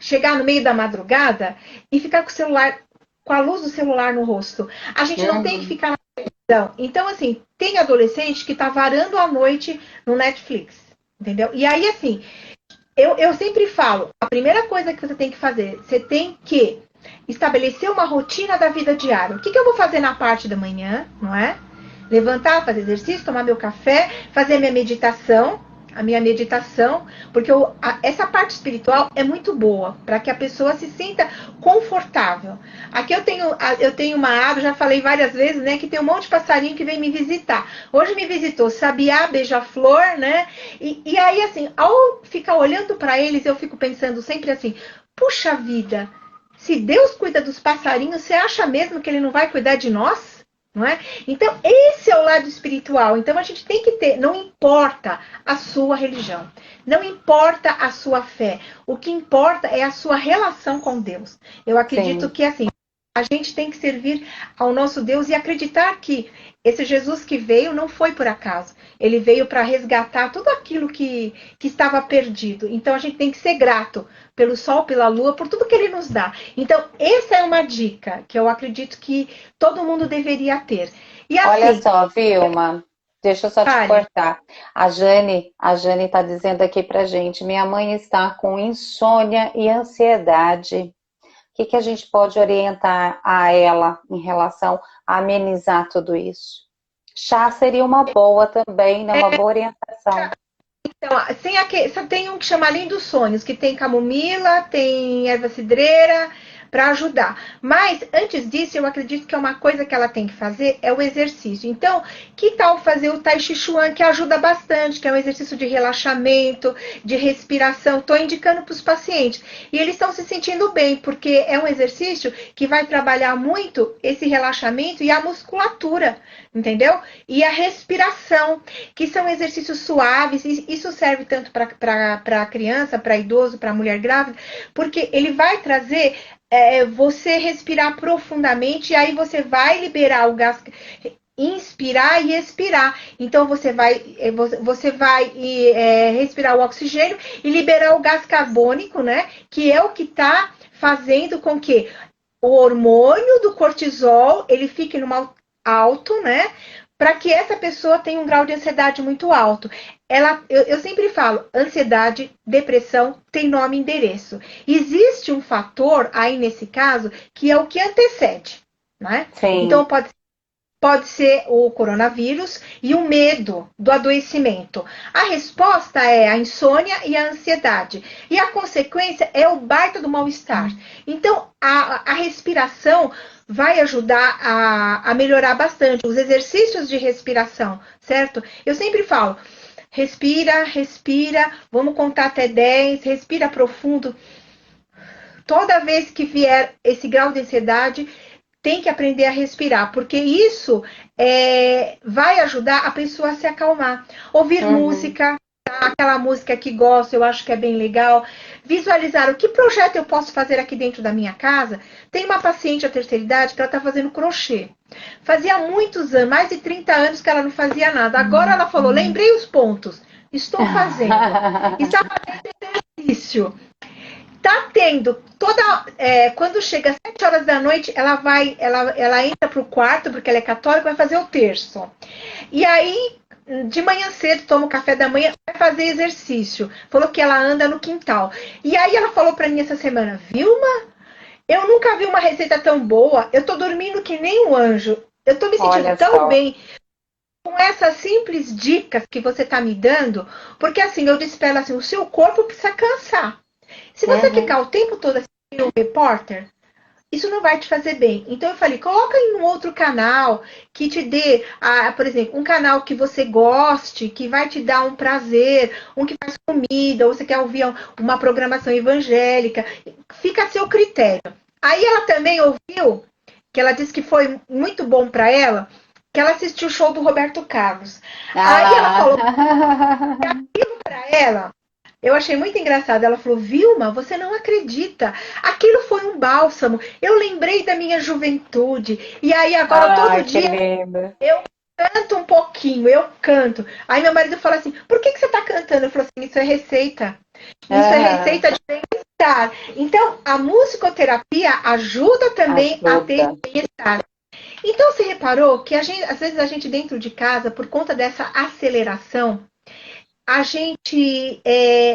chegar no meio da madrugada e ficar com a luz do celular no rosto. A gente não tem que ficar na televisão. Então, assim, tem adolescente que tá varando a noite no Netflix. Entendeu? E aí, assim, eu sempre falo, a primeira coisa que você tem que fazer, você tem que estabelecer uma rotina da vida diária. O que eu vou fazer na parte da manhã, não é? Levantar, fazer exercício, tomar meu café, fazer a minha meditação, porque essa parte espiritual é muito boa, para que a pessoa se sinta confortável. Aqui eu tenho uma árvore, já falei várias vezes, né, que tem um monte de passarinho que vem me visitar. Hoje me visitou sabiá, beija-flor, né, e aí, assim, ao ficar olhando para eles, eu fico pensando sempre assim, puxa vida, se Deus cuida dos passarinhos, você acha mesmo que Ele não vai cuidar de nós? Não é? Então, esse é o lado espiritual. Então, a gente tem que ter, não importa a sua religião, não importa a sua fé, o que importa é a sua relação com Deus. Eu acredito que, assim, a gente tem que servir ao nosso Deus e acreditar que esse Jesus que veio não foi por acaso. Ele veio para resgatar tudo aquilo que estava perdido. Então, a gente tem que ser grato pelo sol, pela lua, por tudo que ele nos dá. Então, essa é uma dica que eu acredito que todo mundo deveria ter. E assim, olha só, Vilma, deixa eu só te cortar. A Jane está dizendo aqui pra gente, minha mãe está com insônia e ansiedade. O que a gente pode orientar a ela em relação a amenizar tudo isso? Chá seria uma boa também, né? Uma boa orientação. Então, tem um que chama Além dos Sonhos, que tem camomila, tem erva cidreira, para ajudar. Mas, antes disso, eu acredito que é uma coisa que ela tem que fazer é o exercício. Então, que tal fazer o Tai Chi Chuan, que ajuda bastante, que é um exercício de relaxamento, de respiração. Estou indicando para os pacientes. E eles estão se sentindo bem, porque é um exercício que vai trabalhar muito esse relaxamento e a musculatura, entendeu? E a respiração, que são exercícios suaves. Isso serve tanto para criança, para idoso, para mulher grávida, porque ele vai trazer você respirar profundamente e aí você vai liberar o gás inspirar e expirar. Então você vai respirar o oxigênio e liberar o gás carbônico, né? Que é o que está fazendo com que o hormônio do cortisol ele fique numa alto, né? Para que essa pessoa tenha um grau de ansiedade muito alto. Eu sempre falo, ansiedade, depressão tem nome e endereço. Existe um fator aí nesse caso que é o que antecede, né? Sim. Então pode ser o coronavírus e o medo do adoecimento. A resposta é a insônia e a ansiedade. E a consequência é o baita do mal-estar. Então, a respiração vai ajudar a melhorar bastante. Os exercícios de respiração, certo? Eu sempre falo, respira, respira, vamos contar até 10, respira profundo. Toda vez que vier esse grau de ansiedade, tem que aprender a respirar, porque isso vai ajudar a pessoa a se acalmar. Ouvir música, tá? Aquela música que gosto, eu acho que é bem legal. Visualizar o que projeto eu posso fazer aqui dentro da minha casa. Tem uma paciente à terceira idade que ela está fazendo crochê. Fazia muitos anos, mais de 30 anos que ela não fazia nada. Agora ela falou, lembrei os pontos, estou fazendo. Está fazendo exercício. Tá tendo toda. Quando chega às 7 horas da noite, ela entra pro quarto, porque ela é católica, vai fazer o terço. E aí, de manhã cedo, toma o café da manhã, vai fazer exercício. Falou que ela anda no quintal. E aí ela falou pra mim essa semana, Vilma, eu nunca vi uma receita tão boa. Eu tô dormindo que nem um anjo. Eu tô me sentindo Olha tão só. bem com essas simples dicas que você tá me dando, porque assim, eu disse pra ela assim, o seu corpo precisa cansar. Se você ficar o tempo todo assistindo um repórter, isso não vai te fazer bem. Então eu falei, coloca em um outro canal que te dê, por exemplo, um canal que você goste, que vai te dar um prazer, um que faz comida, ou você quer ouvir uma programação evangélica, fica a seu critério. Aí ela também ouviu, que ela disse que foi muito bom para ela, que ela assistiu o show do Roberto Carlos. Aí ela falou Ah. para ela, eu achei muito engraçado. Ela falou, Vilma, você não acredita. Aquilo foi um bálsamo. Eu lembrei da minha juventude. E aí agora todo Ai, que dia lindo. eu canto um pouquinho, eu canto. Aí meu marido fala assim, por que você está cantando? Eu falo assim, isso é receita. Isso é Aham. receita de bem-estar. Então, a musicoterapia ajuda também a ter Ajuda. esse bem-estar. Então, você reparou que às vezes a gente dentro de casa, por conta dessa aceleração, a gente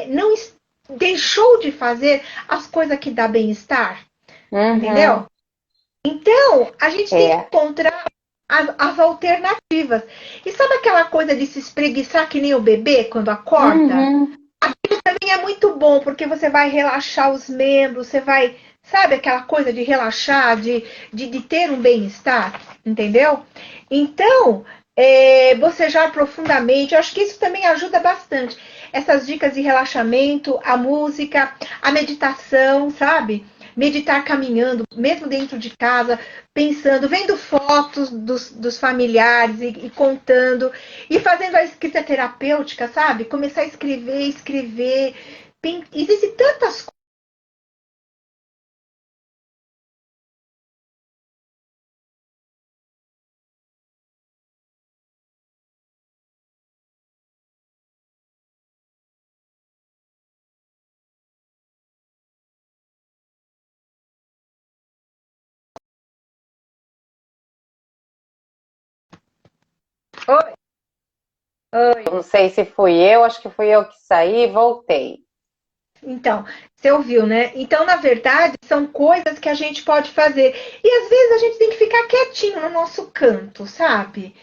não deixou de fazer as coisas que dá bem-estar, entendeu? Uhum. Então, a gente tem que É. encontrar as alternativas. E sabe aquela coisa de se espreguiçar que nem o bebê quando acorda? Uhum. Também é muito bom, porque você vai relaxar os membros, você vai, sabe aquela coisa de relaxar, de ter um bem-estar, entendeu? Então, bocejar profundamente, eu acho que isso também ajuda bastante. Essas dicas de relaxamento, a música, a meditação, sabe? Meditar caminhando, mesmo dentro de casa, pensando, vendo fotos dos familiares e contando, e fazendo a escrita terapêutica, sabe? Começar a escrever, escrever. Existem tantas coisas. Oi. Não sei se fui eu, acho que fui eu que saí e voltei. Então, você ouviu, né? Então, na verdade, são coisas que a gente pode fazer. E às vezes a gente tem que ficar quietinho no nosso canto, sabe?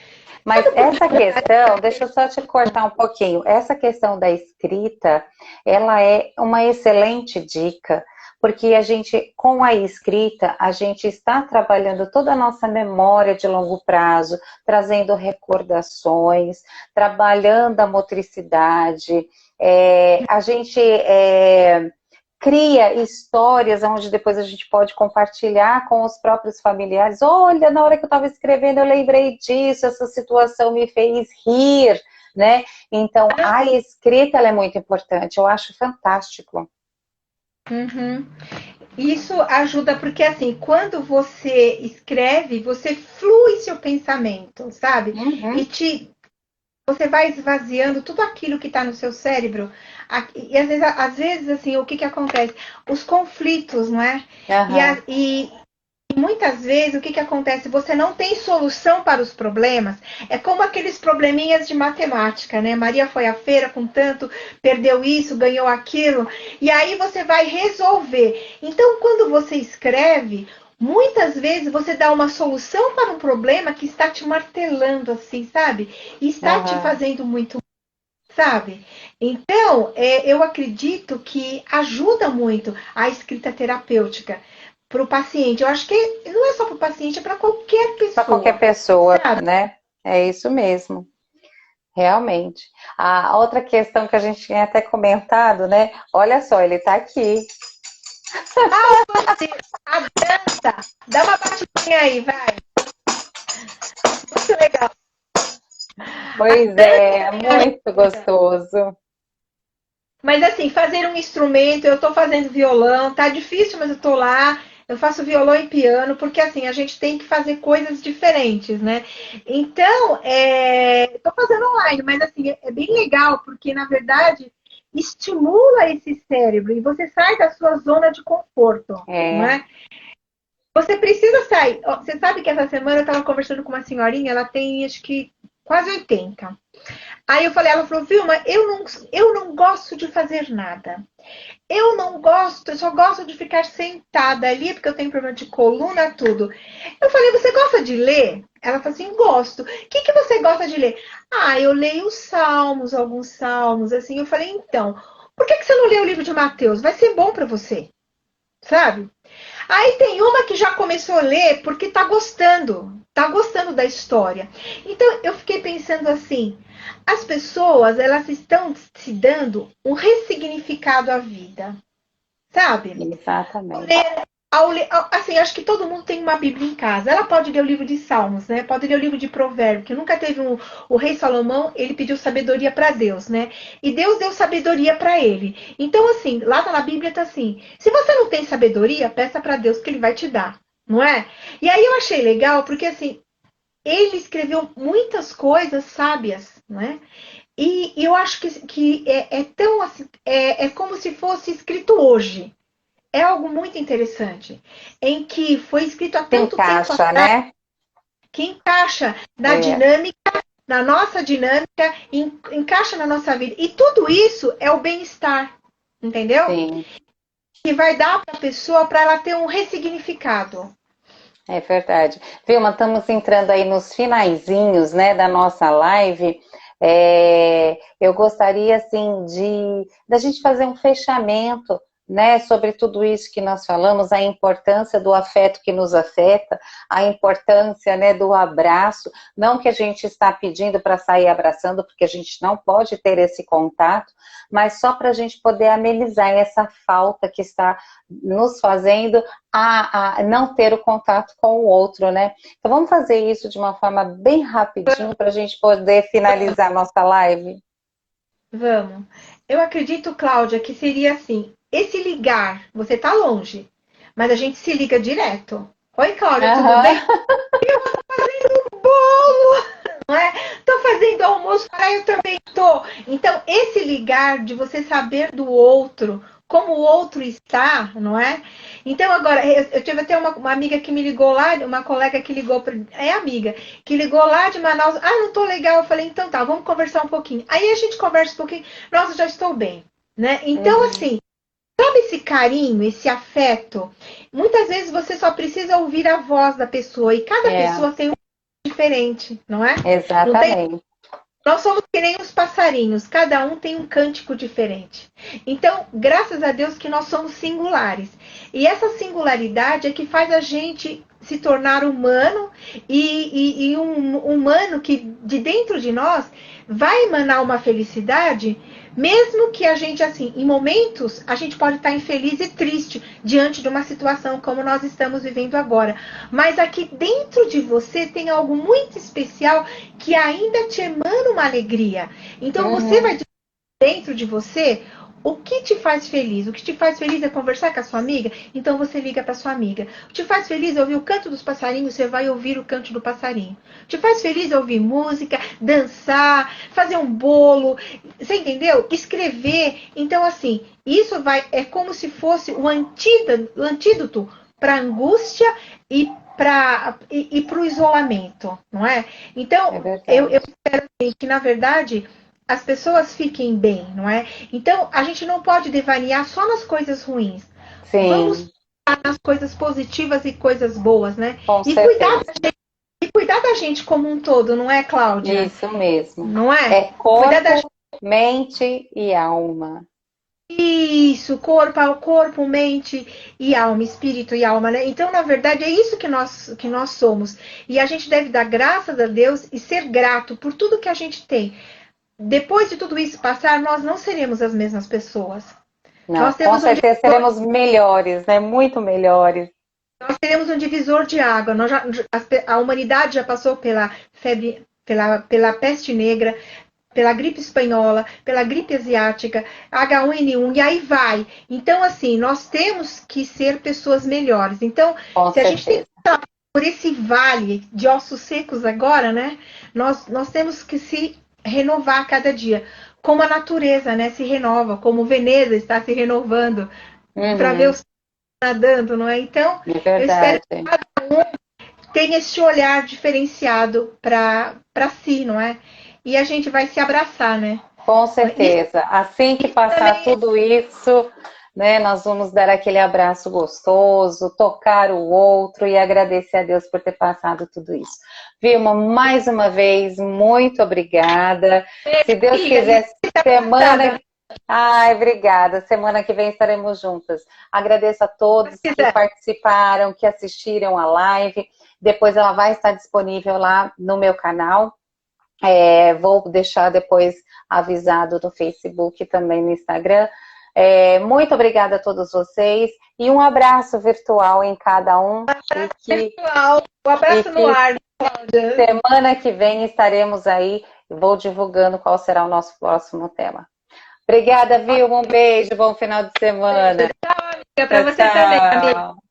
Mas Sabe um pouquinho essa questão, deixa eu só te cortar um pouquinho. Essa questão da escrita, ela é uma excelente dica, porque a gente, com a escrita, a gente está trabalhando toda a nossa memória de longo prazo, trazendo recordações, trabalhando a motricidade. A gente cria histórias onde depois a gente pode compartilhar com os próprios familiares. Olha, na hora que eu estava escrevendo, eu lembrei disso, essa situação me fez rir, né? Então, a escrita ela é muito importante, eu acho fantástico. Uhum. Isso ajuda porque, assim, quando você escreve, você flui seu pensamento, sabe? E Uhum. você vai esvaziando tudo aquilo que está no seu cérebro. E às vezes, assim, o que que acontece? Os conflitos, não é? E, Aham. e muitas vezes, o que que acontece? Você não tem solução para os problemas. É como aqueles probleminhas de matemática, né? Maria foi à feira com tanto, perdeu isso, ganhou aquilo. E aí você vai resolver. Então, quando você escreve, muitas vezes você dá uma solução para um problema que está te martelando, assim, sabe? E está te Aham. fazendo muito, sabe? Então, eu acredito que ajuda muito a escrita terapêutica para o paciente. Eu acho que não é só para o paciente, é para qualquer Para qualquer pessoa, pessoa, sabe? né? É isso mesmo, realmente. A outra questão que a gente tinha até comentado, né? Olha só, ele está aqui. A dança, dá uma batidinha aí, vai. Muito legal. A Pois dança é, também muito ajuda. gostoso. Mas assim, fazer um instrumento, eu tô fazendo violão, tá difícil, mas eu tô lá. Eu faço violão e piano, porque assim, a gente tem que fazer coisas diferentes, né? Então, tô fazendo online, mas assim, é bem legal, porque na verdade estimula esse cérebro e você sai da sua zona de conforto, não É, é? Você precisa sair. Ó, você sabe que essa semana eu estava conversando com uma senhorinha, ela tem acho que quase 80. Aí eu falei, ela falou, Vilma, eu não gosto de fazer nada. Eu não gosto, eu só gosto de ficar sentada ali, porque eu tenho problema de coluna, tudo. Eu falei, você gosta de ler? Ela falou assim, gosto. O que, que você gosta de ler? Ah, eu leio os salmos, alguns salmos, assim. Eu falei, então, por que, que você não lê o livro de Mateus? Vai ser bom para você, sabe? Aí tem uma que já começou a ler porque tá gostando da história. Então eu fiquei pensando assim, as pessoas elas estão se dando um ressignificado à vida, sabe? exatamente. Assim, acho que todo mundo tem uma Bíblia em casa. Ela pode ler o livro de Salmos, né? Pode ler o livro de Provérbios, que nunca teve o rei Salomão, ele pediu sabedoria para Deus, né? E Deus deu sabedoria para ele. Então, assim, lá na Bíblia tá assim: se você não tem sabedoria, peça para Deus que ele vai te dar, não é? E aí eu achei legal, porque assim, ele escreveu muitas coisas sábias, né? E eu acho que é tão assim, é como se fosse escrito hoje. É algo muito interessante, em que foi escrito há Se tanto tempo encaixa, atrás, né? que encaixa na É, dinâmica, na nossa dinâmica, encaixa na nossa vida. E tudo isso é o bem-estar, entendeu? sim, Que vai dar para a pessoa para ela ter um ressignificado. é verdade. Vilma, estamos entrando aí nos finaizinhos, né, da nossa live. Eu gostaria, assim, da gente fazer um fechamento, né, sobre tudo isso que nós falamos, a importância do afeto que nos afeta, a importância, né, do abraço. Não que a gente está pedindo para sair abraçando, porque a gente não pode ter esse contato, mas só para a gente poder amenizar essa falta que está nos fazendo a não ter o contato com o outro, né? Então vamos fazer isso de uma forma bem rapidinho para a gente poder finalizar nossa live. Vamos. Eu acredito, Cláudia, que seria assim: esse ligar, você tá longe, mas a gente se liga direto. Oi, Cláudia, tudo bem? Aham. Bolo! Não é? Tô fazendo almoço, aí eu também tô. Então, esse ligar de você saber do outro, como o outro está, não é? Então, agora, eu tive até uma amiga que me ligou lá, uma colega que ligou, amiga, que ligou lá de Manaus. Ah, não tô legal. Eu falei, então tá, vamos conversar um pouquinho. Aí a gente conversa um pouquinho. Nossa, já estou bem, né? Então, Uhum. assim, sabe esse carinho, esse afeto? Muitas vezes você só precisa ouvir a voz da pessoa e cada É, pessoa tem um diferente, não é? Não tem. exatamente. Nós somos que nem os passarinhos, cada um tem um cântico diferente. Então, graças a Deus que nós somos singulares. E essa singularidade é que faz a gente se tornar humano e um humano que de dentro de nós vai emanar uma felicidade, mesmo que a gente, assim, em momentos, a gente pode estar infeliz e triste diante de uma situação como nós estamos vivendo agora. Mas aqui dentro de você tem algo muito especial que ainda te emana uma alegria. Então você Uhum. vai dentro de você O que te faz feliz? O que te faz feliz é conversar com a sua amiga? Então você liga para sua amiga. O que te faz feliz é ouvir o canto dos passarinhos? Você vai ouvir o canto do passarinho. O que te faz feliz é ouvir música, dançar, fazer um bolo, você entendeu? Escrever. Então, assim, isso é como se fosse o antídoto para a angústia e para o isolamento, não é? É Então, eu verdade. espero que, na verdade, as pessoas fiquem bem, não é? Então, a gente não pode devanear só nas coisas ruins. Vamos Sim, nas coisas positivas e coisas boas, né? com E certeza. cuidar da gente como um todo, não é, Cláudia? Isso mesmo. Não é? É Cuidar da corpo, mente e alma. isso, corpo, mente e alma, espírito e alma, né? Então, na verdade, é isso que nós somos. E a gente deve dar graças a Deus e ser grato por tudo que a gente tem. Depois de tudo isso passar, nós não seremos as mesmas pessoas. Não, Nós com temos um certeza divisor, seremos melhores, né? Muito melhores. nós teremos um divisor de água. A humanidade já passou pela febre, pela peste negra, pela gripe espanhola, pela gripe asiática, H1N1, e aí vai. Então, assim, nós temos que ser pessoas melhores. Então, Com se a gente tem que certeza. passar por esse vale de ossos secos agora, né? Nós temos que se renovar a cada dia. Como a natureza, né, se renova, como Veneza está se renovando para ver Uhum, os nadando, não é? Então, é eu espero verdade. que tenha esse olhar diferenciado para si, não é? E a gente vai se abraçar, né? Com Isso certeza. Assim que passar também tudo isso, né, nós vamos dar aquele abraço gostoso, tocar o outro e agradecer a Deus por ter passado tudo isso. Vilma, mais uma vez, muito obrigada. Se Deus amiga, quiser, semana. engraçada. Ai, obrigada. Semana que vem estaremos juntas. Agradeço a todos Se que quiser. participaram, que assistiram a live. Depois ela vai estar disponível lá no meu canal. Vou deixar depois avisado no Facebook e também no Instagram. Muito obrigada a todos vocês e um abraço virtual em cada um Pessoal, um e abraço no que ar, Cláudia. semana que vem estaremos aí e vou divulgando qual será o nosso próximo tema. Obrigada, Vilma. Um beijo, bom final de semana. Beijo. Tchau, amiga, para Tchau, você também, amiga. tchau.